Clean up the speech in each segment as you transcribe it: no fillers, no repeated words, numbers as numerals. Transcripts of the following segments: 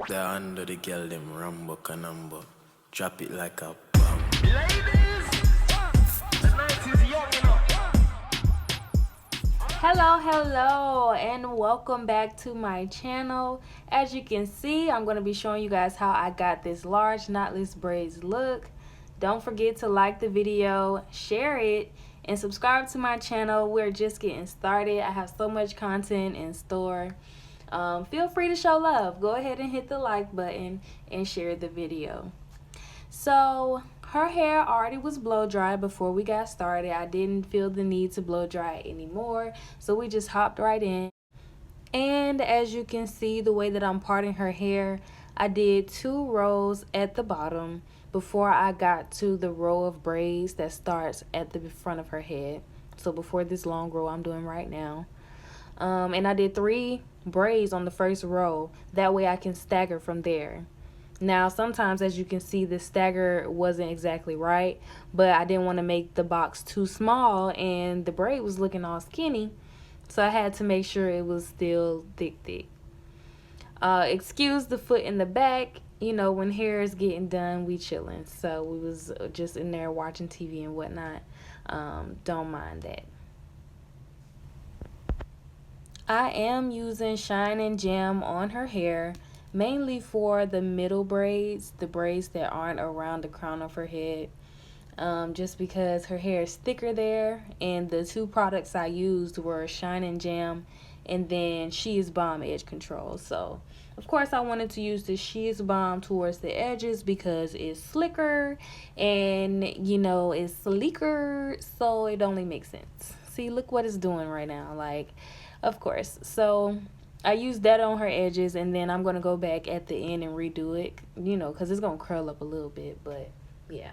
The under the girl them Rambo Canambo. Drop it like a bomb. Ladies, the night is young enough. Hello and welcome back to my channel. As you can see, I'm going to be showing you guys how I got this large knotless braids look. Don't forget to like the video, share it, and subscribe to my channel. We're just getting started. I have so much content in store. Feel free to show love. Go ahead and hit the like button and share the video. So her hair already was blow dry before we got started. I didn't feel the need to blow dry it anymore, so we just hopped right in. And as you can see, the way that I'm parting her hair, I did 2 rows at the bottom before I got to the row of braids that starts at the front of her head. So before this long row I'm doing right now. And I did 3 braids on the first row. That way I can stagger from there. Now sometimes, as you can see, the stagger wasn't exactly right, but I didn't want to make the box too small and the braid was looking all skinny, so I had to make sure it was still thick. Excuse the foot in the back. You know, when hair is getting done, we chilling, so we was just in there watching TV and whatnot. Don't mind that. I am using Shine and Jam on her hair, mainly for the middle braids, the braids that aren't around the crown of her head, just because her hair is thicker there. And the 2 products I used were Shine and Jam and then She Is Balm Edge Control. So of course I wanted to use the She Is Balm towards the edges because it's slicker and, you know, it's sleeker, so it only makes sense. See, look what it's doing right now, like, of course. So I used that on her edges, and then I'm going to go back at the end and redo it, you know, because it's going to curl up a little bit, but yeah.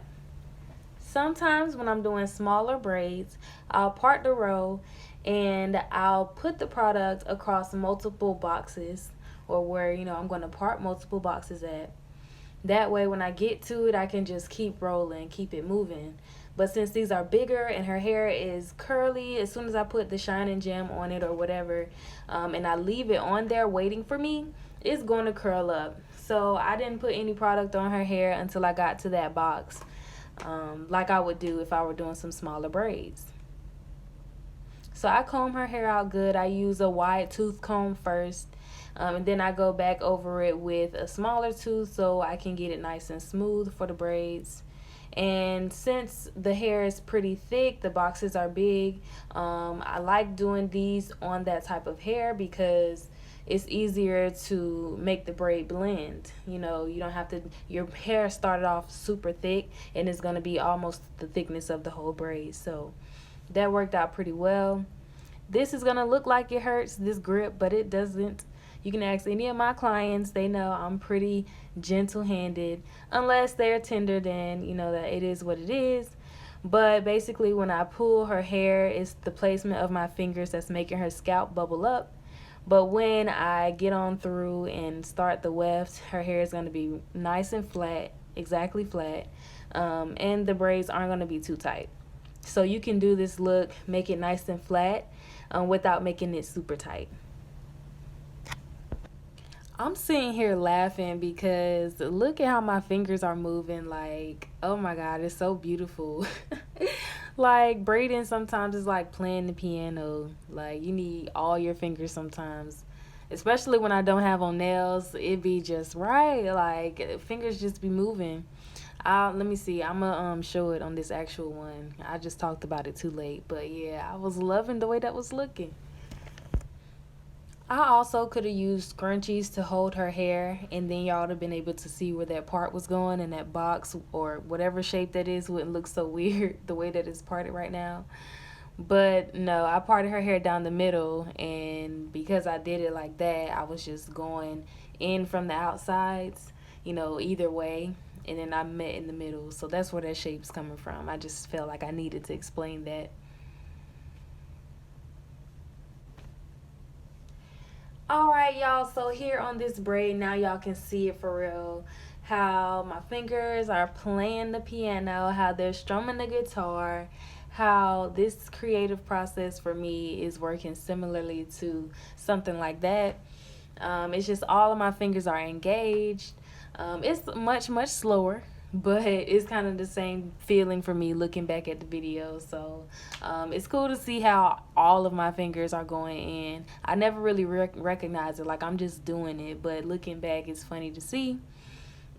Sometimes when I'm doing smaller braids, I'll part the row and I'll put the product across multiple boxes, or where, you know, I'm going to part multiple boxes at. That way when I get to it, I can just keep rolling, keep it moving. But since these are bigger and her hair is curly, as soon as I put the Shine and Jam on it or whatever, and I leave it on there waiting for me, it's going to curl up. So I didn't put any product on her hair until I got to that box, like I would do if I were doing some smaller braids. So I comb her hair out good. I use a wide tooth comb first, and then I go back over it with a smaller tooth so I can get it nice and smooth for the braids. And since the hair is pretty thick, the boxes are big, I like doing these on that type of hair because it's easier to make the braid blend. You know, you don't have to, your hair started off super thick and it's going to be almost the thickness of the whole braid. So that worked out pretty well. This is going to look like it hurts, this grip, but it doesn't. You can ask any of my clients. They know I'm pretty gentle-handed. Unless they're tender, then you know that it is what it is. But basically when I pull her hair, it's the placement of my fingers that's making her scalp bubble up. But when I get on through and start the weft, her hair is going to be nice and flat, exactly flat. And the braids aren't going to be too tight. So you can do this look, make it nice and flat, without making it super tight. I'm sitting here laughing because look at how my fingers are moving. Like, oh my God, it's so beautiful. Like, braiding sometimes is like playing the piano. Like, you need all your fingers sometimes. Especially when I don't have on nails, it be just right. Like, fingers just be moving. Let me see. I'm gonna show it on this actual one. I just talked about it too late. But yeah, I was loving the way that was looking. I also could have used scrunchies to hold her hair, and then y'all would have been able to see where that part was going, and that box or whatever shape that is wouldn't look so weird the way that it's parted right now. But no, I parted her hair down the middle, and because I did it like that, I was just going in from the outsides, you know, either way, and then I met in the middle. So that's where that shape's coming from. I just felt like I needed to explain that. Alright, y'all, so here on this braid, now y'all can see it for real, how my fingers are playing the piano, how they're strumming the guitar, how this creative process for me is working similarly to something like that. It's just all of my fingers are engaged. It's much slower, but it's kind of the same feeling for me looking back at the video. So it's cool to see how all of my fingers are going in. I never really recognize it, like I'm just doing it, but looking back it's funny to see.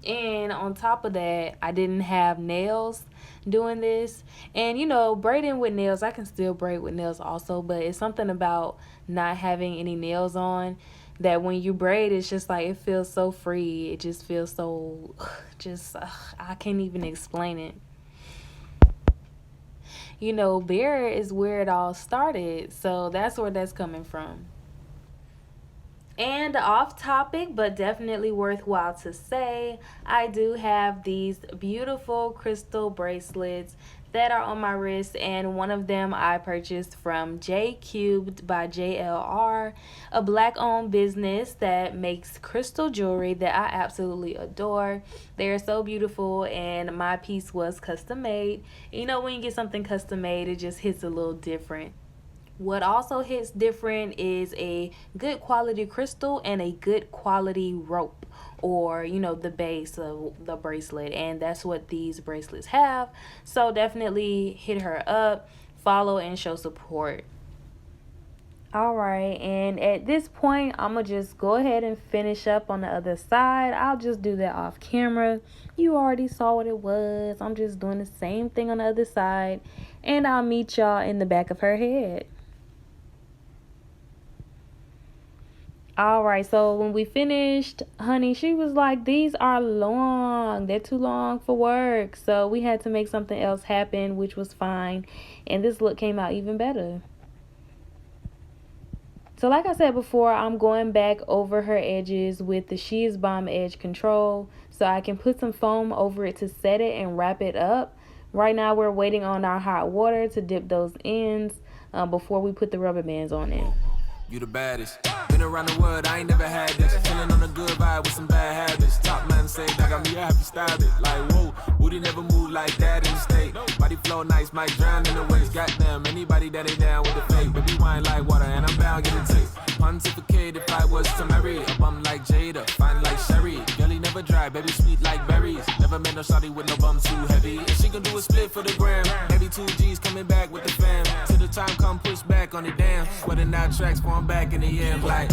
And on top of that, I didn't have nails doing this. And you know, braiding with nails, I can still braid with nails also, but it's something about not having any nails on that when you braid, it's just like it feels so free. It just feels so I can't even explain it. You know, bare is where it all started, so that's where that's coming from. And off topic, but definitely worthwhile to say, I do have these beautiful crystal bracelets that are on my wrist, and one of them I purchased from J Cubed by JLR, a black owned business that makes crystal jewelry that I absolutely adore. They are so beautiful, and my piece was custom made. You know, when you get something custom made, it just hits a little different. What also hits different is a good quality crystal and a good quality rope, or you know, the base of the bracelet, and that's what these bracelets have. So definitely hit her up, follow, and show support. Alright, and at this point I'm gonna just go ahead and finish up on the other side. I'll just do that off camera. You already saw what it was. I'm just doing the same thing on the other side, and I'll meet y'all in the back of her head. Alright, so when we finished, honey, she was like, these are long. They're too long for work. So we had to make something else happen, which was fine. And this look came out even better. So like I said before, I'm going back over her edges with the She Is Bomb Edge Control, so I can put some foam over it to set it and wrap it up. Right now we're waiting on our hot water to dip those ends before we put the rubber bands on it. You the baddest. Been around the world, I ain't never had this. Feeling on a good vibe with some bad habits. Topman say that got me happy style it. Like whoa, booty never move like that in the state. Body flow nice, might drown in the waist. Goddamn, anybody that ain't down with the fake. Baby wine like water and I'm bound get a taste. Pontificate if I was to marry. A bum like Jada, fine like Sherry. Girlie never dry, baby sweet like berries. Never met no shawty with no bum too heavy. And she gon' do a split for the gram. Maybe 2 G's coming back with the fam. Till the time come push back on the dam. Sweating out tracks for I'm back in the end like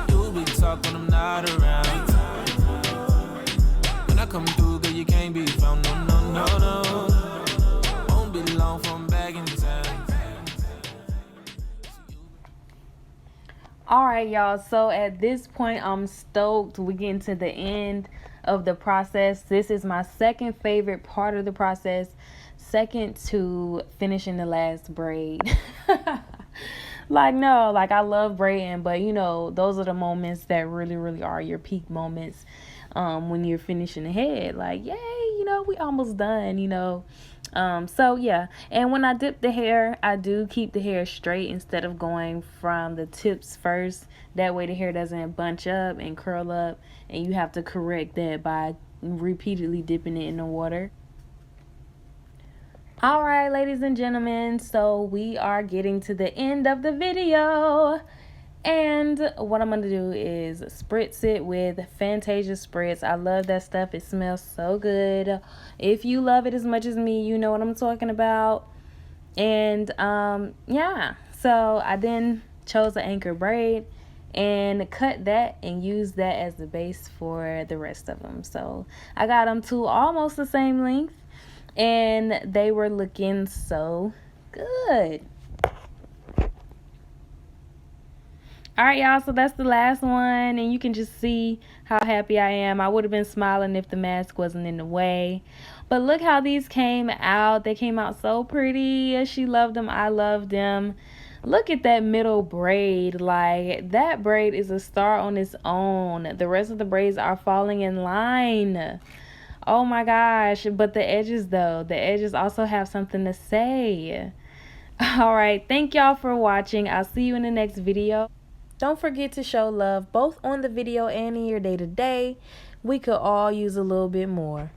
you be talk when I'm not around. When I come through, girl, you can't be found. No. Won't be long from back in town. Alright, y'all, so at this point I'm stoked. We're getting to the end of the process. This is my second favorite part of the process, second to finishing the last braid. Like, no, like I love braiding, but you know, those are the moments that really are your peak moments when you're finishing the head. Like, yay, you know, we almost done, you know. So yeah, and when I dip the hair, I do keep the hair straight instead of going from the tips first. That way the hair doesn't bunch up and curl up, and you have to correct that by repeatedly dipping it in the water. Alright, ladies and gentlemen, so we are getting to the end of the video. And what I'm going to do is spritz it with Fantasia Spritz. I love that stuff. It smells so good. If you love it as much as me, you know what I'm talking about. And yeah, so I then chose an anchor braid and cut that and use that as the base for the rest of them. So I got them to almost the same length, and they were looking so good. Alright, y'all, so that's the last one, and you can just see how happy I am. I would have been smiling if the mask wasn't in the way. But look how these came out. They came out so pretty. She loved them. I loved them. Look at that middle braid. Like, that braid is a star on its own. The rest of the braids are falling in line. Oh my gosh. But the edges, though, the edges also have something to say. Alright, thank y'all for watching. I'll see you in the next video. Don't forget to show love both on the video and in your day-to-day. We could all use a little bit more.